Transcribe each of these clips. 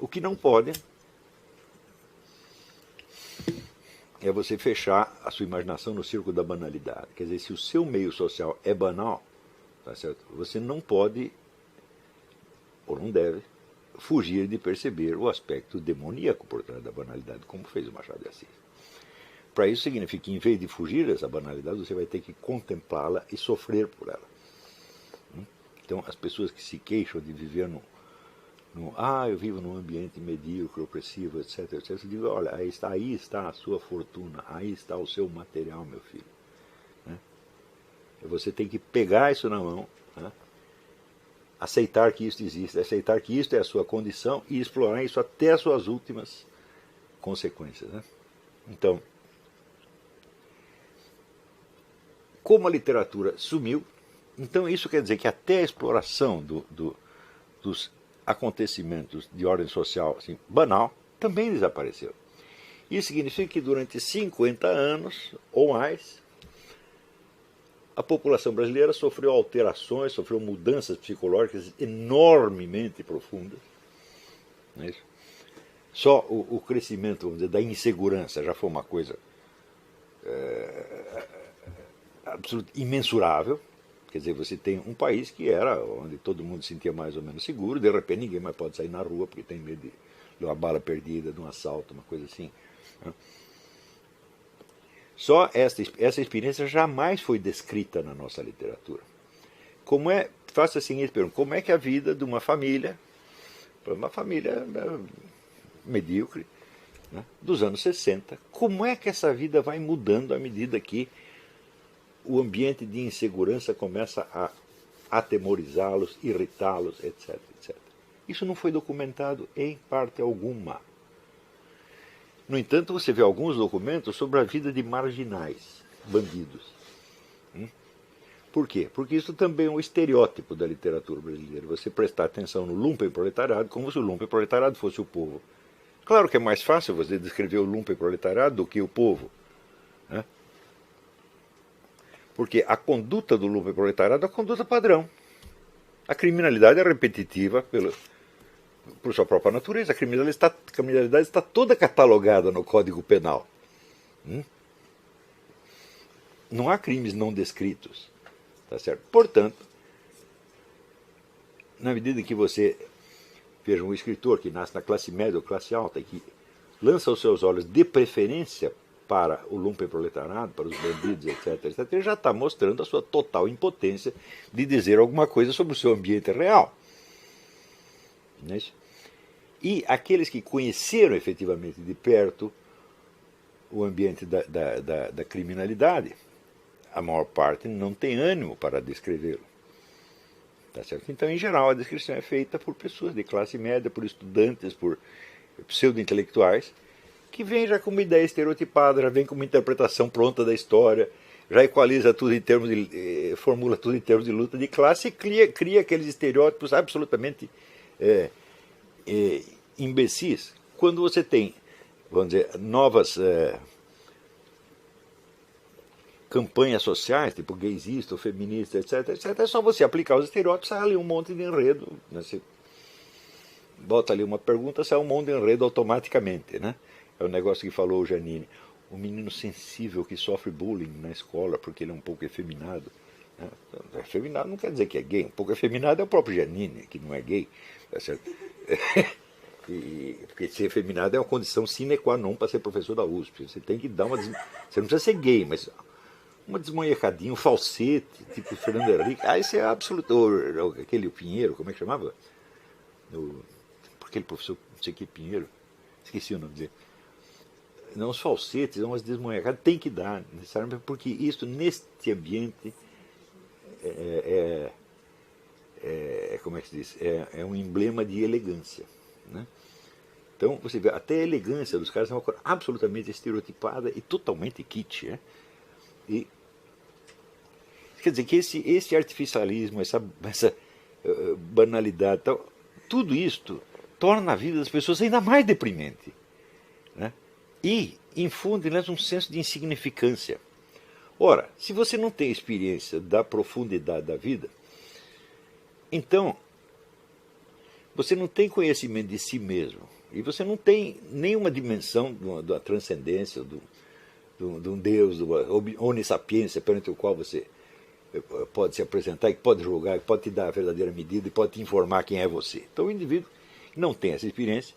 O que não pode é você fechar a sua imaginação no círculo da banalidade. Quer dizer, se o seu meio social é banal, tá certo? Você não pode, ou não deve, fugir de perceber o aspecto demoníaco por trás da banalidade, como fez o Machado de Assis. Para isso significa que, em vez de fugir dessa banalidade, você vai ter que contemplá-la e sofrer por ela. Então, as pessoas que se queixam de viver eu vivo num ambiente medíocre, opressivo, etc, etc. Eu digo, olha, aí está a sua fortuna, aí está o seu material, meu filho. Né? Você tem que pegar isso na mão, né? Aceitar que isso existe, aceitar que isso é a sua condição e explorar isso até as suas últimas consequências. Né? Então, como a literatura sumiu, então isso quer dizer que até a exploração dos acontecimentos de ordem social assim, banal também desapareceu. Isso significa que durante 50 anos ou mais, a população brasileira sofreu alterações, sofreu mudanças psicológicas enormemente profundas. Não é isso? Só o crescimento, vamos dizer, da insegurança já foi uma coisa absolutamente imensurável. Quer dizer, você tem um país que era onde todo mundo se sentia mais ou menos seguro, de repente ninguém mais pode sair na rua porque tem medo de uma bala perdida, de um assalto, uma coisa assim. Só essa experiência jamais foi descrita na nossa literatura. Faça a seguinte pergunta, como é que a vida de uma família medíocre, né, dos anos 60, como é que essa vida vai mudando à medida que o ambiente de insegurança começa a atemorizá-los, irritá-los, etc, etc. Isso não foi documentado em parte alguma. No entanto, você vê alguns documentos sobre a vida de marginais, bandidos. Por quê? Porque isso também é um estereótipo da literatura brasileira. Você prestar atenção no lumpenproletariado como se o lumpenproletariado fosse o povo. Claro que é mais fácil você descrever o lumpenproletariado do que o povo. Né? Porque a conduta do lumpenproletariado é a conduta padrão. A criminalidade é repetitiva por sua própria natureza. A criminalidade está toda catalogada no Código Penal. Não há crimes não descritos. Tá certo? Portanto, na medida em que você veja um escritor que nasce na classe média ou classe alta e que lança os seus olhos de preferência para o lumpenproletariado, para os bandidos, etc., etc., ele já está mostrando a sua total impotência de dizer alguma coisa sobre o seu ambiente real. Não é isso? E aqueles que conheceram efetivamente de perto o ambiente da criminalidade, a maior parte não tem ânimo para descrevê-lo. Tá certo? Então, em geral, a descrição é feita por pessoas de classe média, por estudantes, por pseudo-intelectuais, que vêm já com uma ideia estereotipada, já vem com uma interpretação pronta da história, já equaliza tudo em termos de. Formula tudo em termos de luta de classe e cria aqueles estereótipos absolutamente imbecis. Quando você tem, vamos dizer, novas campanhas sociais, tipo gaysista, feminista, etc., etc., é só você aplicar os estereótipos, sai ali um monte de enredo. Né? Você bota ali uma pergunta, sai um monte de enredo automaticamente. Né? É o negócio que falou o Janine. O menino sensível que sofre bullying na escola porque ele é um pouco efeminado. Né? Efeminado não quer dizer que é gay. Um pouco efeminado é o próprio Janine, que não é gay. Tá certo? Porque ser efeminado é uma condição sine qua non para ser professor da USP. Você tem que dar uma. Você não precisa ser gay, mas uma desmanhecadinha, um falsete, tipo Fernando Henrique. Isso é absoluto. Aquele Pinheiro, como é que chamava? Aquele professor, não sei que Pinheiro, esqueci o nome dele. Não, os falsetes, umas desmanhecadas, tem que dar, necessariamente, porque isso, neste ambiente, como é que se diz? É um emblema de elegância. Né? Então, você vê, até a elegância dos caras é uma coisa absolutamente estereotipada e totalmente kitsch. Né? E, quer dizer que esse artificialismo, essa banalidade, tudo isto torna a vida das pessoas ainda mais deprimente. Né? E infunde nelas um senso de insignificância. Ora, se você não tem experiência da profundidade da vida, então você não tem conhecimento de si mesmo. E você não tem nenhuma dimensão da transcendência, de um Deus, de uma onissapiência perante o qual você pode se apresentar, que pode julgar, que pode te dar a verdadeira medida e pode te informar quem é você. Então o indivíduo não tem essa experiência,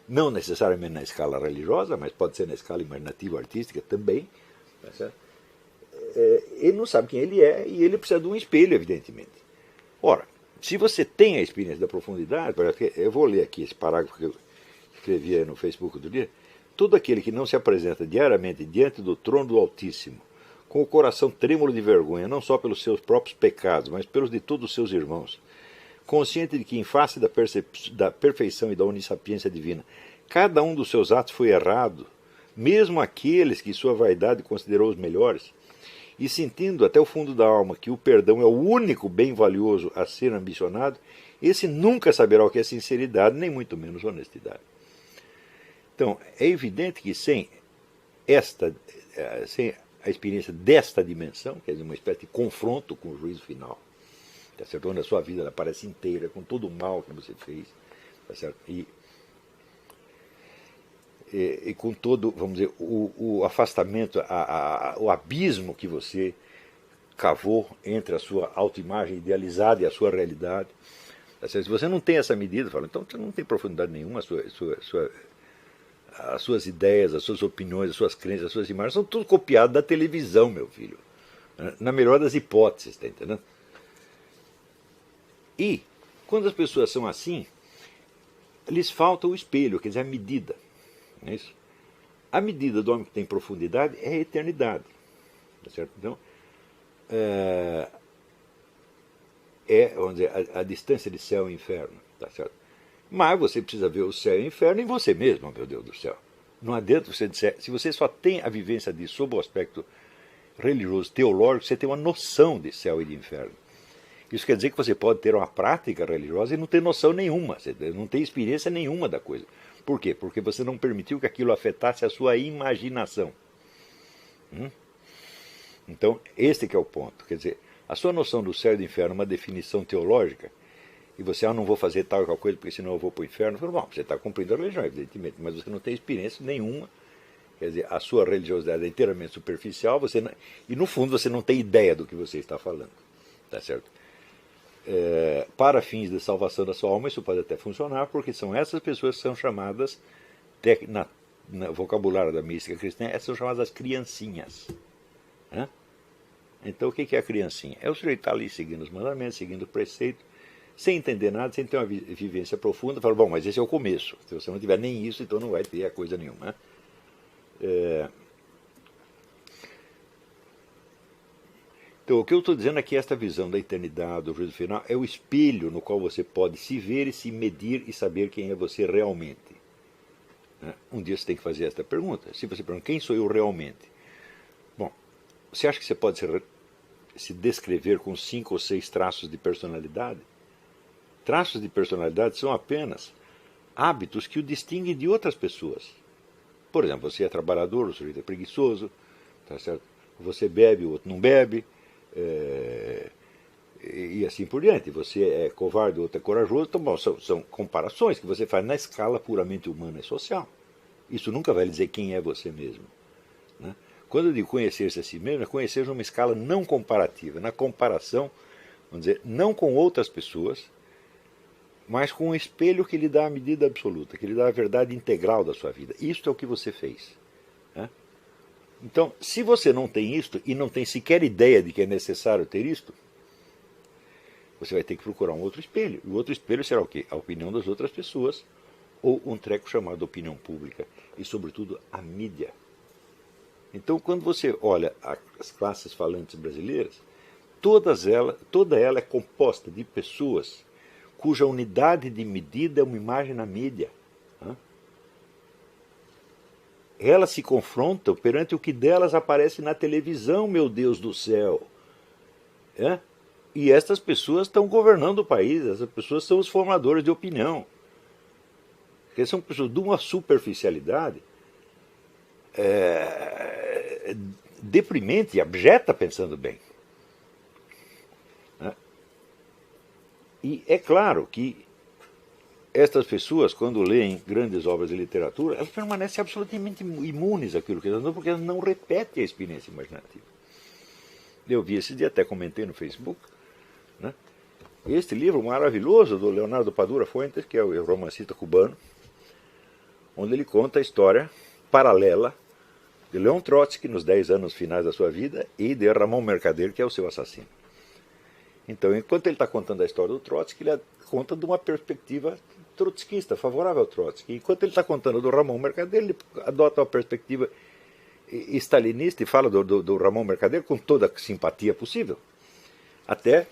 não necessariamente na escala religiosa, mas pode ser na escala imaginativa, artística também. Tá certo? Ele não sabe quem ele é e ele precisa de um espelho, evidentemente. Ora, se você tem a experiência da profundidade, eu vou ler aqui esse parágrafo que eu escrevi aí no Facebook outro dia. Todo aquele que não se apresenta diariamente diante do trono do Altíssimo, com o coração trêmulo de vergonha, não só pelos seus próprios pecados, mas pelos de todos os seus irmãos, consciente de que, em face da perfeição e da onissapiência divina, cada um dos seus atos foi errado, mesmo aqueles que sua vaidade considerou os melhores, e sentindo até o fundo da alma que o perdão é o único bem valioso a ser ambicionado, esse nunca saberá o que é sinceridade, nem muito menos honestidade. Então, é evidente que sem a experiência desta dimensão, quer dizer, uma espécie de confronto com o juízo final, tá certo? Onde a sua vida ela aparece inteira, com todo o mal que você fez, tá certo? E com todo, vamos dizer, o afastamento, o abismo que você cavou entre a sua autoimagem idealizada e a sua realidade. Tá certo? Se você não tem essa medida, fala, então você não tem profundidade nenhuma, as suas ideias, as suas opiniões, as suas crenças, as suas imagens, são tudo copiado da televisão, meu filho. Na melhor das hipóteses, está entendendo? E, quando as pessoas são assim, lhes falta o espelho, quer dizer, a medida. Não é isso? A medida do homem que tem profundidade é a eternidade. Tá certo? Então, vamos dizer, a distância de céu e inferno. Tá certo? Mas você precisa ver o céu e o inferno em você mesmo, meu Deus do céu. Não adianta você dizer, se você só tem a vivência disso sob o aspecto religioso, teológico, você tem uma noção de céu e de inferno. Isso quer dizer que você pode ter uma prática religiosa e não ter noção nenhuma, você não tem experiência nenhuma da coisa. Por quê? Porque você não permitiu que aquilo afetasse a sua imaginação. Então, este que é o ponto. Quer dizer, a sua noção do céu e do inferno é uma definição teológica, e você, não vou fazer tal e qual coisa, porque senão eu vou para o inferno. Falo, bom, você está cumprindo a religião, evidentemente, mas você não tem experiência nenhuma. Quer dizer, a sua religiosidade é inteiramente superficial, e no fundo você não tem ideia do que você está falando. Tá certo? Para fins de salvação da sua alma, isso pode até funcionar, porque são essas pessoas que são chamadas, no vocabulário da mística cristã, essas são chamadas criancinhas. Então, o que é a criancinha? É o sujeito que está ali seguindo os mandamentos, seguindo o preceito, sem entender nada, sem ter uma vivência profunda. Fala, bom, mas esse é o começo. Se você não tiver nem isso, então não vai ter coisa nenhuma. Então, o que eu estou dizendo é que esta visão da eternidade, do juízo final, é o espelho no qual você pode se ver e se medir e saber quem é você realmente. Um dia você tem que fazer esta pergunta. Se você pergunta, quem sou eu realmente? Bom, você acha que você pode se descrever com 5 ou 6 traços de personalidade? Traços de personalidade são apenas hábitos que o distinguem de outras pessoas. Por exemplo, você é trabalhador, o sujeito é preguiçoso, tá certo? Você bebe, o outro não bebe, e assim por diante. Você é covarde, o outro é corajoso. Então, bom, são comparações que você faz na escala puramente humana e social. Isso nunca vai dizer quem é você mesmo. Né? Quando eu digo conhecer-se a si mesmo, é conhecer numa escala não comparativa, na comparação, vamos dizer, não com outras pessoas, mas com um espelho que lhe dá a medida absoluta, que lhe dá a verdade integral da sua vida. Isto é o que você fez. Né? Então, se você não tem isto, e não tem sequer ideia de que é necessário ter isto, você vai ter que procurar um outro espelho. E o outro espelho será o quê? A opinião das outras pessoas, ou um treco chamado opinião pública, e sobretudo a mídia. Então, quando você olha as classes falantes brasileiras, toda ela é composta de pessoas cuja unidade de medida é uma imagem na mídia. Elas se confrontam perante o que delas aparece na televisão, meu Deus do céu. E estas pessoas estão governando o país, essas pessoas são os formadores de opinião. Porque são pessoas de uma superficialidade deprimente e abjeta, pensando bem. E é claro que estas pessoas, quando leem grandes obras de literatura, elas permanecem absolutamente imunes àquilo que elas não, porque elas não repetem a experiência imaginativa. Eu vi esse dia, até comentei no Facebook, né? Este livro maravilhoso do Leonardo Padura Fuentes, que é o romancista cubano, onde ele conta a história paralela de Leon Trotsky nos 10 anos finais da sua vida e de Ramon Mercader, que é o seu assassino. Então, enquanto ele está contando a história do Trotsky, ele conta de uma perspectiva trotskista, favorável ao Trotsky. Enquanto ele está contando do Ramon Mercader, ele adota uma perspectiva stalinista e fala do Ramon Mercader com toda a simpatia possível, até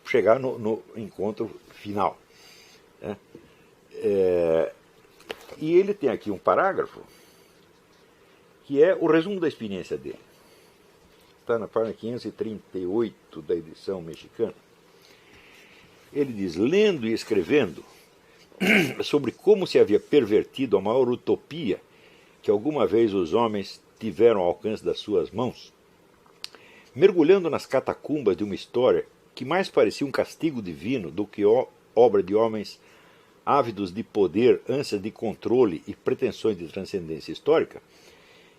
chegar no encontro final, né? E ele tem aqui um parágrafo que é o resumo da experiência dele. Está na página 538 da edição mexicana. Ele diz: lendo e escrevendo sobre como se havia pervertido a maior utopia que alguma vez os homens tiveram ao alcance das suas mãos, mergulhando nas catacumbas de uma história que mais parecia um castigo divino do que obra de homens ávidos de poder, ânsias de controle e pretensões de transcendência histórica,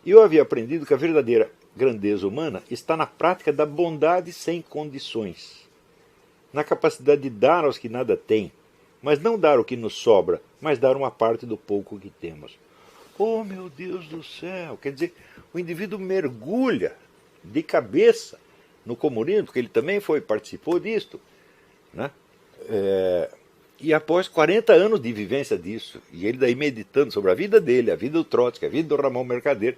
eu havia aprendido que a verdadeira grandeza humana está na prática da bondade sem condições, na capacidade de dar aos que nada têm, mas não dar o que nos sobra, mas dar uma parte do pouco que temos. Oh, meu Deus do céu! Quer dizer, o indivíduo mergulha de cabeça no comunismo, porque ele também participou disto, né? E após 40 anos de vivência disso, e ele daí meditando sobre a vida dele, a vida do Trotsky, a vida do Ramon Mercader,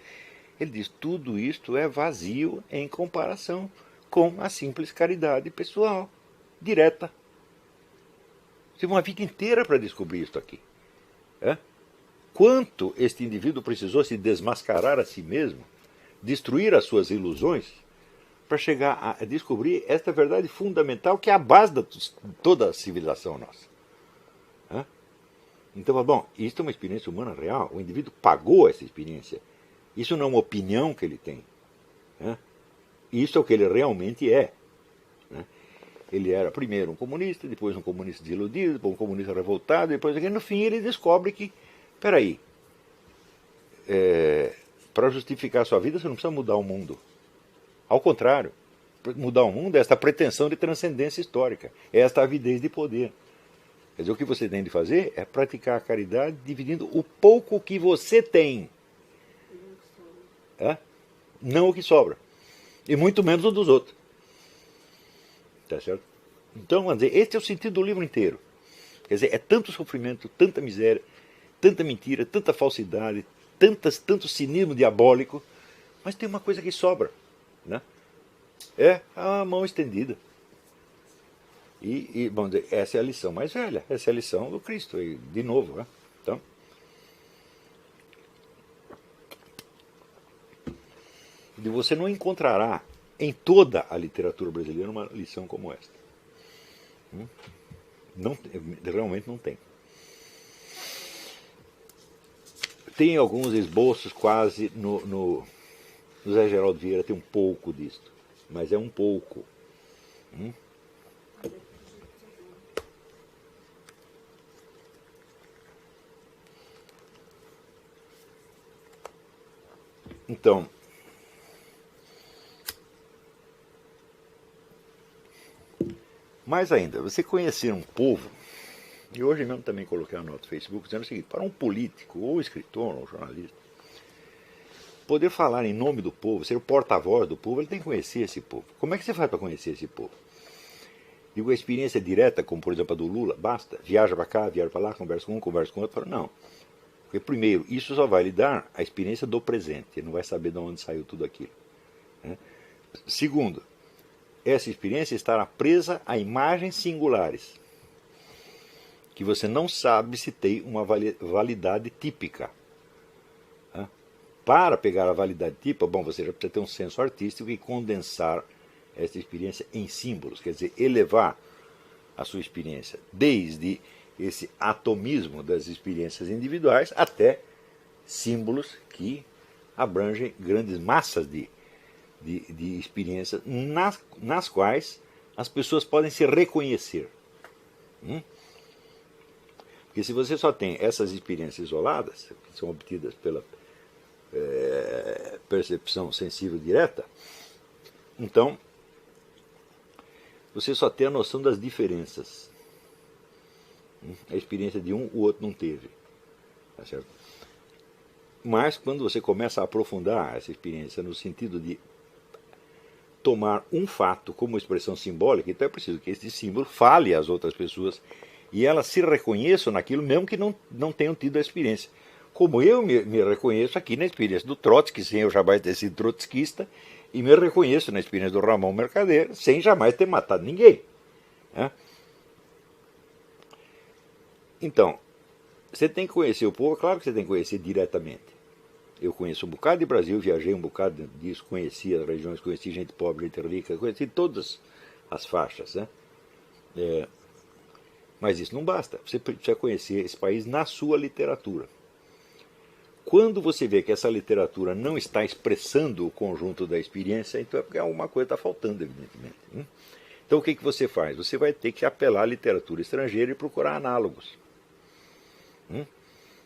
ele diz: tudo isto é vazio em comparação com a simples caridade pessoal, direta. Tive uma vida inteira para descobrir isso aqui. Quanto este indivíduo precisou se desmascarar a si mesmo, destruir as suas ilusões, para chegar a descobrir esta verdade fundamental que é a base de toda a civilização nossa. Então, bom, isso é uma experiência humana real. O indivíduo pagou essa experiência. Isso não é uma opinião que ele tem. Isso é o que ele realmente é. Ele era primeiro um comunista, depois um comunista desiludido, depois um comunista revoltado, depois no fim ele descobre que, peraí, para justificar a sua vida você não precisa mudar o mundo. Ao contrário, mudar o mundo é esta pretensão de transcendência histórica, é esta avidez de poder. Quer dizer, o que você tem de fazer é praticar a caridade dividindo o pouco que você tem. Não o que sobra. E muito menos o dos outros. Tá certo? Então, vamos dizer, este é o sentido do livro inteiro. Quer dizer, é tanto sofrimento, tanta miséria, tanta mentira, tanta falsidade, tanto cinismo diabólico, mas tem uma coisa que sobra, né? É a mão estendida. E vamos dizer, essa é a lição mais velha, essa é a lição do Cristo, e, de novo, né? Então, você não encontrará em toda a literatura brasileira uma lição como esta. Não, realmente não tem. Tem alguns esboços quase no José Geraldo Vieira, tem um pouco disto, mas é um pouco. Então, mais ainda, você conhecer um povo, e hoje mesmo também coloquei uma nota no Facebook dizendo o seguinte: para um político, ou escritor, ou jornalista, poder falar em nome do povo, ser o porta-voz do povo, ele tem que conhecer esse povo. Como é que você faz para conhecer esse povo? Digo, a experiência direta, como por exemplo a do Lula, basta, viaja para cá, viaja para lá, conversa com um, conversa com outro, não. Porque, primeiro, isso só vai lhe dar a experiência do presente, ele não vai saber de onde saiu tudo aquilo. Segundo, essa experiência estará presa a imagens singulares, que você não sabe se tem uma validade típica. Para pegar a validade típica, bom, você já precisa ter um senso artístico e condensar essa experiência em símbolos, quer dizer, elevar a sua experiência desde esse atomismo das experiências individuais até símbolos que abrangem grandes massas de experiências nas quais as pessoas podem se reconhecer. Porque se você só tem essas experiências isoladas, que são obtidas pela percepção sensível direta, então você só tem a noção das diferenças. A experiência de um, o outro não teve. Tá certo? Mas quando você começa a aprofundar essa experiência no sentido de tomar um fato como expressão simbólica, então é preciso que esse símbolo fale às outras pessoas e elas se reconheçam naquilo mesmo que não tenham tido a experiência. Como eu me reconheço aqui na experiência do Trotsky, sem eu jamais ter sido trotskista, e me reconheço na experiência do Ramon Mercader, sem jamais ter matado ninguém. Né? Então, você tem que conhecer o povo, claro que você tem que conhecer diretamente. Eu conheço um bocado de Brasil, viajei um bocado disso, conheci as regiões, conheci gente pobre, gente rica, conheci todas as faixas. Né? Mas isso não basta, você precisa conhecer esse país na sua literatura. Quando você vê que essa literatura não está expressando o conjunto da experiência, então é porque alguma coisa está faltando, evidentemente. Né? Então o que você faz? Você vai ter que apelar à literatura estrangeira e procurar análogos.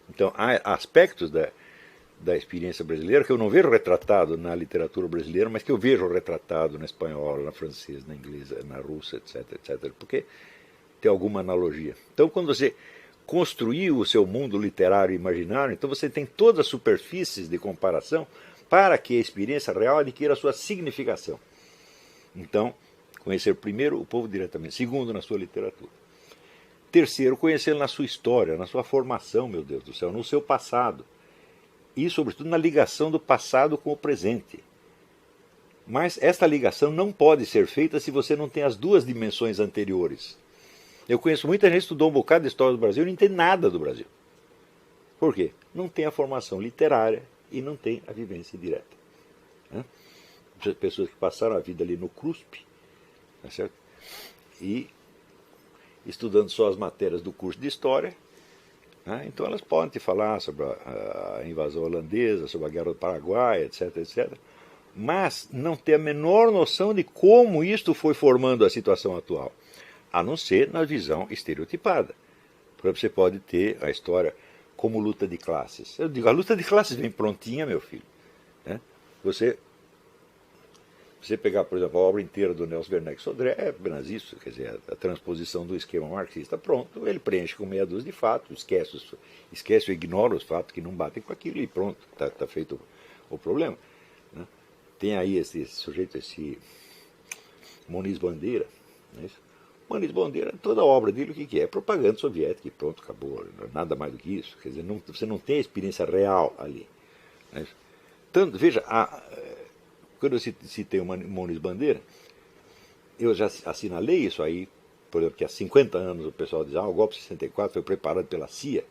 Então há aspectos da experiência brasileira que eu não vejo retratado na literatura brasileira, mas que eu vejo retratado na espanhola, na francesa, na inglesa, na russa, etc, etc, porque tem alguma analogia. Então quando você construiu o seu mundo literário e imaginário, então você tem todas as superfícies de comparação para que a experiência real adquira a sua significação. Então, conhecer primeiro o povo diretamente, segundo na sua literatura. Terceiro, conhecê-lo na sua história, na sua formação, meu Deus do céu, no seu passado. E, sobretudo, na ligação do passado com o presente. Mas esta ligação não pode ser feita se você não tem as duas dimensões anteriores. Eu conheço muita gente que estudou um bocado de história do Brasil e não entende nada do Brasil. Por quê? Não tem a formação literária e não tem a vivência direta. Né? Pessoas que passaram a vida ali no CRUSP, tá certo? E estudando só as matérias do curso de História, né? Então elas podem te falar sobre a invasão holandesa, sobre a Guerra do Paraguai, etc, etc, mas não ter a menor noção de como isto foi formando a situação atual, a não ser na visão estereotipada. Você pode ter a história como luta de classes. Eu digo, a luta de classes vem prontinha, meu filho. Né? Você pegar, por exemplo, a obra inteira do Nelson Werneck Sodré, é apenas isso, quer dizer, a transposição do esquema marxista, pronto, ele preenche com meia dúzia de fatos, esquece ou ignora os fatos que não batem com aquilo e pronto, está feito o problema. Né? Tem aí esse sujeito, esse Muniz Bandeira, não é isso? Muniz Bandeira, toda a obra dele, o que é? É propaganda soviética e pronto, acabou, nada mais do que isso, quer dizer, você não tem a experiência real ali. Não é isso? Tanto, veja, quando eu citei o Muniz Bandeira, eu já assinalei isso aí, por exemplo, que há 50 anos o pessoal diz, o golpe de 64 foi preparado pela CIA.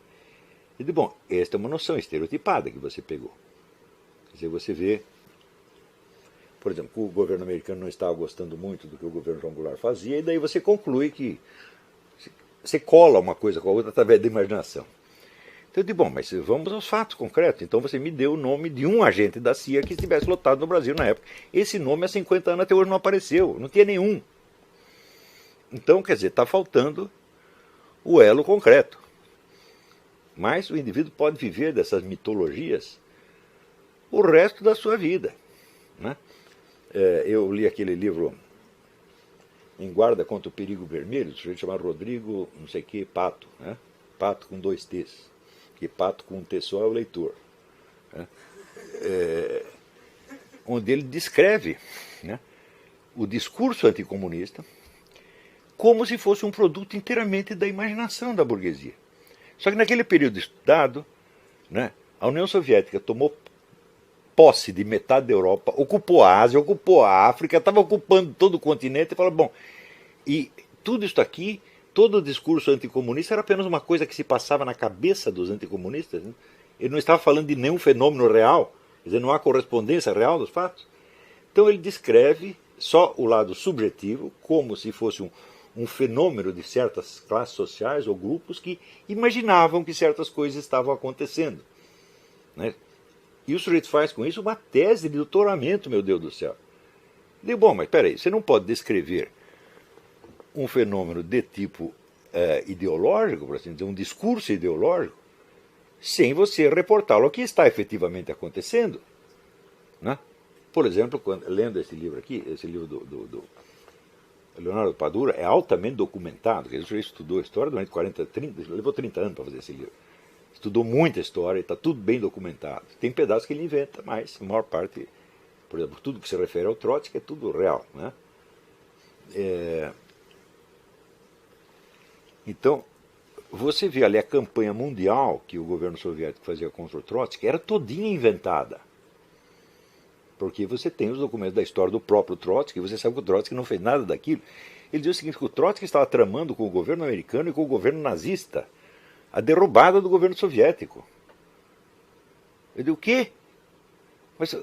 E digo, bom, esta é uma noção estereotipada que você pegou. Quer dizer, você vê, por exemplo, que o governo americano não estava gostando muito do que o governo João Goulart fazia, e daí você conclui que você cola uma coisa com a outra através da imaginação. Então eu digo, bom, mas vamos aos fatos concretos. Então você me deu o nome de um agente da CIA que estivesse lotado no Brasil na época. Esse nome há 50 anos até hoje não apareceu, não tinha nenhum. Então, quer dizer, está faltando o elo concreto. Mas o indivíduo pode viver dessas mitologias o resto da sua vida. Né? Eu li aquele livro Em Guarda contra o Perigo Vermelho, do sujeito chamado Rodrigo, não sei o que, Pato. Né? Pato com 2 T's. Que Pato com um T só é o leitor. Né? Onde ele descreve, né, o discurso anticomunista como se fosse um produto inteiramente da imaginação da burguesia. Só que naquele período estudado, né, a União Soviética tomou posse de metade da Europa, ocupou a Ásia, ocupou a África, estava ocupando todo o continente e falou, bom, e tudo isso aqui, todo o discurso anticomunista era apenas uma coisa que se passava na cabeça dos anticomunistas. Né? Ele não estava falando de nenhum fenômeno real, quer dizer, não há correspondência real dos fatos. Então ele descreve só o lado subjetivo, como se fosse um fenômeno de certas classes sociais ou grupos que imaginavam que certas coisas estavam acontecendo. Né? E o sujeito faz com isso uma tese de doutoramento, meu Deus do céu. Eu digo, bom, mas peraí, você não pode descrever um fenômeno de tipo ideológico, por assim dizer, um discurso ideológico, sem você reportá-lo ao que está efetivamente acontecendo. Né? Por exemplo, lendo esse livro aqui, esse livro do Leonardo Padura, é altamente documentado, ele já estudou história durante 40, 30, levou 30 anos para fazer esse livro. Estudou muita história, está tudo bem documentado. Tem pedaços que ele inventa, mas a maior parte, por exemplo, tudo que se refere ao Trotsky é tudo real. Né? Então, você vê ali a campanha mundial que o governo soviético fazia contra o Trotsky, era todinha inventada. Porque você tem os documentos da história do próprio Trotsky, você sabe que o Trotsky não fez nada daquilo. Ele diz o seguinte, que o Trotsky estava tramando com o governo americano e com o governo nazista a derrubada do governo soviético. Eu digo, o quê? Mas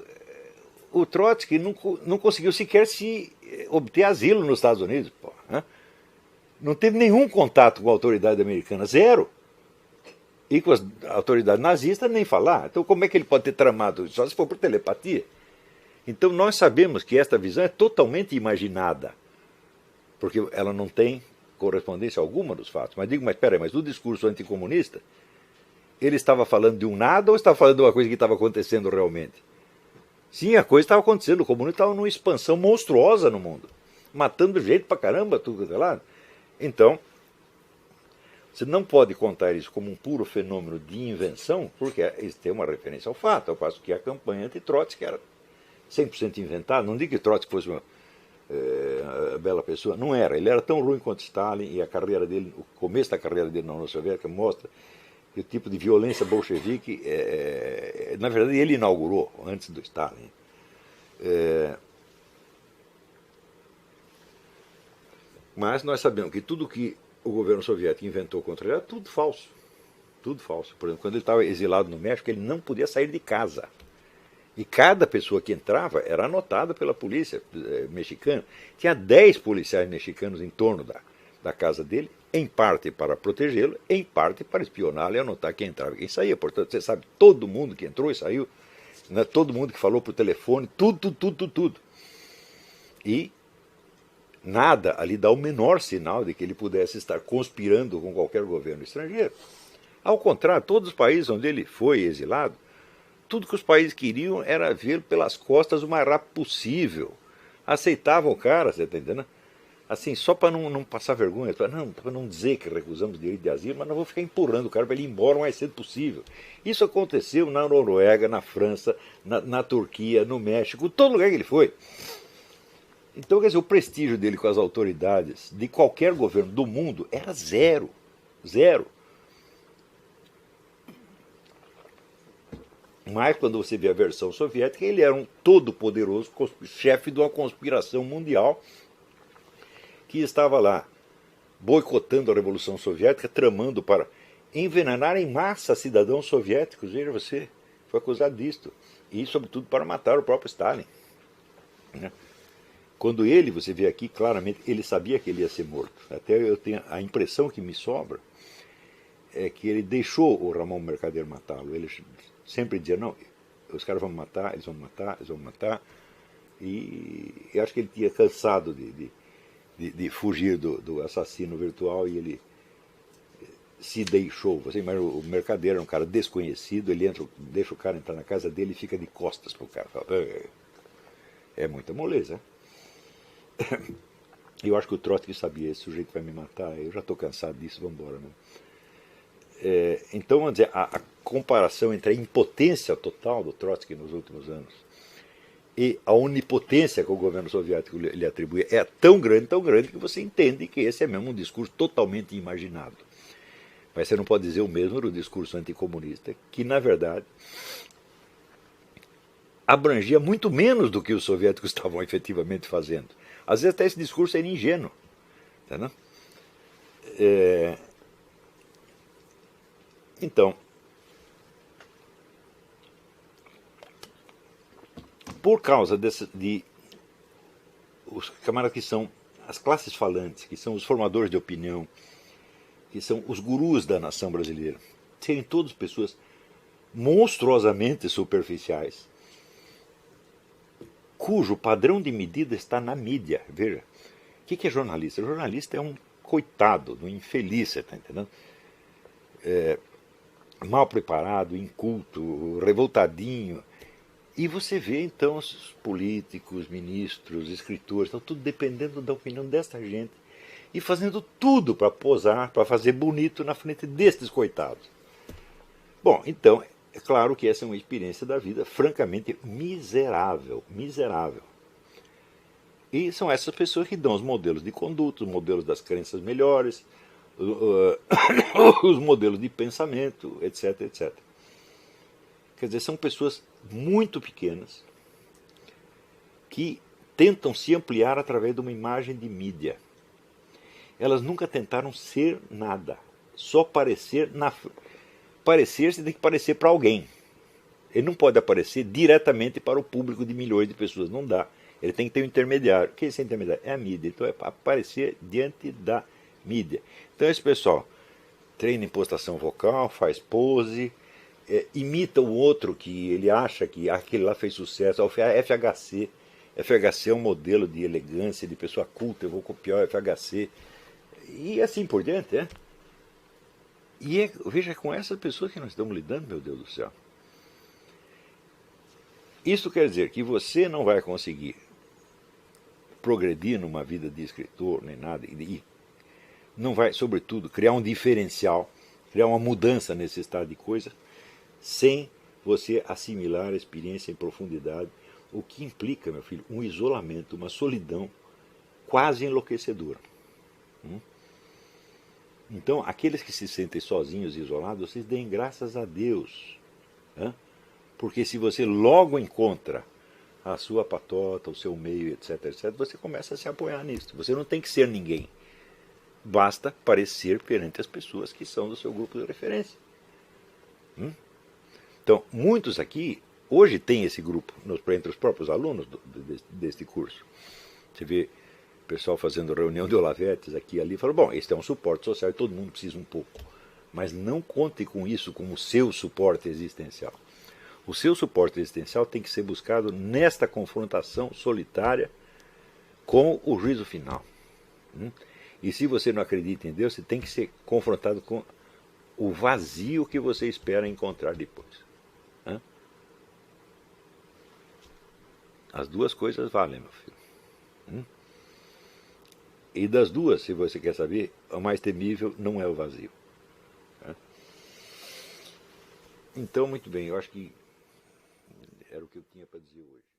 o Trotsky não conseguiu sequer se obter asilo nos Estados Unidos. Pô, né? Não teve nenhum contato com a autoridade americana, zero. E com as autoridades nazistas nem falar. Então como é que ele pode ter tramado isso? Só se for por telepatia. Então nós sabemos que esta visão é totalmente imaginada, porque ela não tem correspondência alguma dos fatos. Mas digo, mas espera aí, mas no discurso anticomunista, ele estava falando de um nada ou estava falando de uma coisa que estava acontecendo realmente? Sim, a coisa estava acontecendo, o comunismo estava numa expansão monstruosa no mundo, matando gente pra caramba, tudo que é lá. Então, você não pode contar isso como um puro fenômeno de invenção, porque isso tem uma referência ao fato, ao passo que a campanha anti-Trotsky era 100% inventado. Não digo que Trotsky fosse uma bela pessoa, não era. Ele era tão ruim quanto Stalin, e a carreira dele, o começo da carreira dele na União Soviética mostra que o tipo de violência bolchevique, na verdade, ele inaugurou antes do Stalin. Mas nós sabemos que tudo que o governo soviético inventou contra ele era tudo falso. Tudo falso. Por exemplo, quando ele estava exilado no México, ele não podia sair de casa. E cada pessoa que entrava era anotada pela polícia mexicana. Tinha 10 policiais mexicanos em torno da casa dele, em parte para protegê-lo, em parte para espioná-lo e anotar quem entrava e quem saía. Portanto, você sabe, todo mundo que entrou e saiu, né, todo mundo que falou por telefone, tudo. E nada ali dá o menor sinal de que ele pudesse estar conspirando com qualquer governo estrangeiro. Ao contrário, todos os países onde ele foi exilado, tudo que os países queriam era ver pelas costas o mais rápido possível. Aceitavam o cara, você está entendendo? Assim, só para não passar vergonha, para não dizer que recusamos direito de asilo, mas não vou ficar empurrando o cara para ele ir embora o mais cedo possível. Isso aconteceu na Noruega, na França, na Turquia, no México, todo lugar que ele foi. Então, quer dizer, o prestígio dele com as autoridades de qualquer governo do mundo era zero. Zero. Mas quando você vê a versão soviética, ele era um todo-poderoso chefe de uma conspiração mundial que estava lá boicotando a Revolução Soviética, tramando para envenenar em massa cidadãos soviéticos. Veja você, foi acusado disto. E, sobretudo, para matar o próprio Stalin. Né? Quando ele, você vê aqui claramente, ele sabia que ele ia ser morto. Até eu tenho a impressão que me sobra é que ele deixou o Ramon Mercader matá-lo. Ele sempre dizia, não, os caras vão me matar, eles vão me matar, eles vão me matar. E eu acho que ele tinha cansado de fugir do assassino virtual e ele se deixou. Você imagina, o Mercader era um cara desconhecido, ele entra, deixa o cara entrar na casa dele e fica de costas pro cara. É muita moleza. Eu acho que o Trotsky sabia, esse sujeito vai me matar, eu já estou cansado disso, vamos embora. Né? Então, vamos dizer, a comparação entre a impotência total do Trotsky nos últimos anos e a onipotência que o governo soviético lhe atribuía é tão grande que você entende que esse é mesmo um discurso totalmente imaginado. Mas você não pode dizer o mesmo do discurso anticomunista, que na verdade abrangia muito menos do que os soviéticos estavam efetivamente fazendo. Às vezes até esse discurso era ingênuo. Tá, então, por causa de os camaradas que são as classes falantes, que são os formadores de opinião, que são os gurus da nação brasileira, serem todas pessoas monstruosamente superficiais, cujo padrão de medida está na mídia. Veja, o que é jornalista? Jornalista é um coitado, no infeliz, você está entendendo? Mal preparado, inculto, revoltadinho. E você vê então os políticos, ministros, escritores, estão tudo dependendo da opinião desta gente e fazendo tudo para posar, para fazer bonito na frente destes coitados. Bom, então, é claro que essa é uma experiência da vida francamente miserável, miserável. E são essas pessoas que dão os modelos de conduta, os modelos das crenças melhores, os modelos de pensamento, etc, etc. Quer dizer, são pessoas muito pequenas que tentam se ampliar através de uma imagem de mídia. Elas nunca tentaram ser nada, só parecer na... Parecer, você tem que parecer para alguém. Ele não pode aparecer diretamente para o público de milhões de pessoas, não dá. Ele tem que ter um intermediário. O que é esse intermediário? É a mídia. Então é para aparecer diante da mídia. Então esse pessoal treina impostação vocal, faz pose, imita o outro que ele acha que aquele lá fez sucesso. A FHC. FHC é um modelo de elegância, de pessoa culta, eu vou copiar o FHC. E assim por diante, é. E veja, com essas pessoas que nós estamos lidando, meu Deus do céu. Isso quer dizer que você não vai conseguir progredir numa vida de escritor, nem nada, e não vai, sobretudo, criar um diferencial, criar uma mudança nesse estado de coisa, sem você assimilar a experiência em profundidade, o que implica, meu filho, um isolamento, uma solidão quase enlouquecedora. Então, aqueles que se sentem sozinhos e isolados, vocês deem graças a Deus. Porque se você logo encontra a sua patota, o seu meio, etc, etc, você começa a se apoiar nisso. Você não tem que ser ninguém. Basta parecer perante as pessoas que são do seu grupo de referência. Então, muitos aqui, hoje tem esse grupo entre os próprios alunos deste curso. Você vê o pessoal fazendo reunião de olavetes aqui e ali, fala, bom, este é um suporte social e todo mundo precisa um pouco. Mas não conte com isso como seu suporte existencial. O seu suporte existencial tem que ser buscado nesta confrontação solitária com o juízo final. E se você não acredita em Deus, você tem que ser confrontado com o vazio que você espera encontrar depois. As duas coisas valem, meu filho. E das duas, se você quer saber, a mais temível não é o vazio. Então, muito bem, eu acho que era o que eu tinha para dizer hoje.